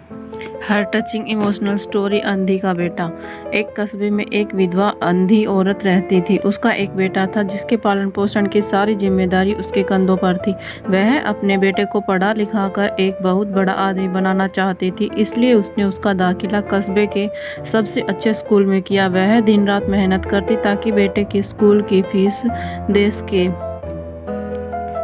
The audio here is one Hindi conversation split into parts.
हर टचिंग इमोशनल स्टोरी। अंधी का बेटा। एक कस्बे में एक विधवा अंधी औरत रहती थी। उसका एक बेटा था जिसके पालन पोषण की सारी जिम्मेदारी उसके कंधों पर थी। वह अपने बेटे को पढ़ा लिखा कर एक बहुत बड़ा आदमी बनाना चाहती थी, इसलिए उसने उसका दाखिला कस्बे के सबसे अच्छे स्कूल में किया। वह दिन रात मेहनत करती ताकि बेटे की स्कूल की फीस दे सके।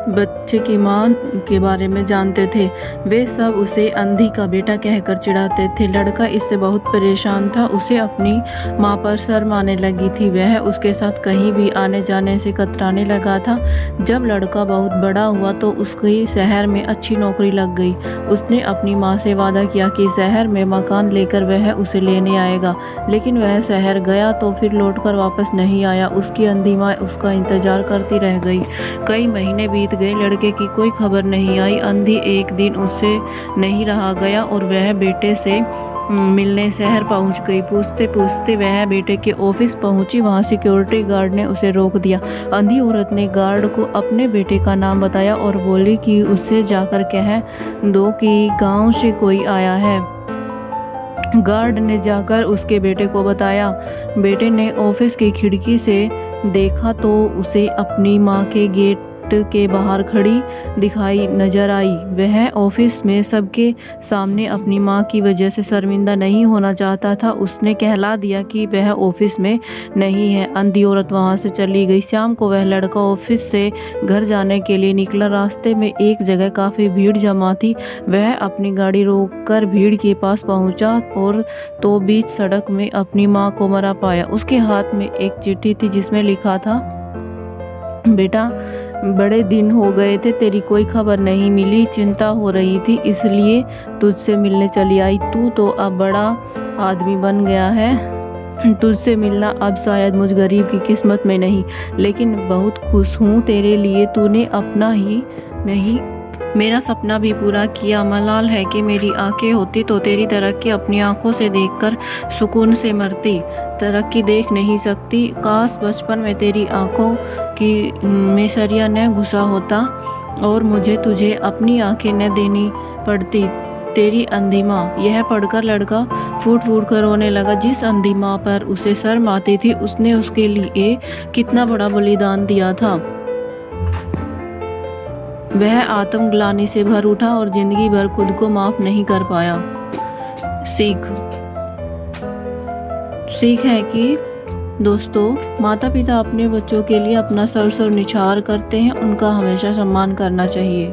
बच्चे की माँ के बारे में जानते थे। वे सब उसे अंधी का बेटा कहकर चिढ़ाते थे। लड़का इससे बहुत परेशान था। उसे अपनी माँ पर शर्म आने लगी थी। वह उसके साथ कहीं भी आने जाने से कतराने लगा था। जब लड़का बहुत बड़ा हुआ तो उसकी शहर में अच्छी नौकरी लग गई। उसने अपनी माँ से वादा किया कि शहर में मकान लेकर वह उसे लेने आएगा, लेकिन वह शहर गया तो फिर लौटकर वापस नहीं आया। उसकी अंधी माँ उसका इंतजार करती रह गई। कई महीने बीत गए, लड़के की कोई खबर नहीं आई। अंधी एक दिन उससे नहीं रहा गया और वह बेटे से मिलने शहर पहुंच गई। पूछते पूछते वह बेटे के ऑफिस पहुंची। वहां सिक्योरिटी गार्ड ने उसे रोक दिया। अंधी औरत ने गार्ड को अपने बेटे का नाम बताया और बोली कि उससे जाकर कह दो कि गांव से कोई आया है। गार्ड ने जाकर उसके बेटे को बताया। बेटे ने ऑफिस की खिड़की से देखा तो उसे अपनी माँ के गेट के बाहर खड़ी दिखाई नजर आई। वह ऑफिस में सबके सामने अपनी माँ की वजह से शर्मिंदा नहीं होना चाहता था। उसने कहला दिया कि वह ऑफिस में नहीं है। अंधी औरत वहां से चली गई। शाम को वह लड़का ऑफिस से घर जाने के लिए निकला। रास्ते में एक जगह काफी भीड़ जमा थी। वह अपनी गाड़ी रोककर भीड़ के पास पहुंचा और तो बीच सड़क में अपनी माँ को मरा पाया। उसके हाथ में एक चिट्ठी थी जिसमें लिखा था, बेटा बड़े दिन हो गए थे, तेरी कोई खबर नहीं मिली। चिंता हो रही थी इसलिए तुझसे मिलने चली आई। तू तो अब बड़ा आदमी बन गया है। तुझसे मिलना अब शायद मुझ गरीब की किस्मत में नहीं, लेकिन बहुत खुश हूँ तेरे लिए। तूने अपना ही नहीं मेरा सपना भी पूरा किया। मलाल है कि मेरी आंखें होती तो तेरी तरक्की अपनी आंखों से देखकर सुकून से मरती। तरक्की देख नहीं सकती। काश बचपन में तेरी आंखों की में सरिया न घुसा होता और मुझे तुझे अपनी आंखें न देनी पड़ती। तेरी अंधी माँ। यह पढ़कर लड़का फूट फूट कर रोने लगा। जिस अंधी माँ पर उसे शर्म आती थी, उसने उसके लिए कितना बड़ा बलिदान दिया था। वह आत्मग्लानि से भर उठा और जिंदगी भर खुद को माफ नहीं कर पाया। सीख है कि दोस्तों, माता पिता अपने बच्चों के लिए अपना सर निछावर करते हैं। उनका हमेशा सम्मान करना चाहिए।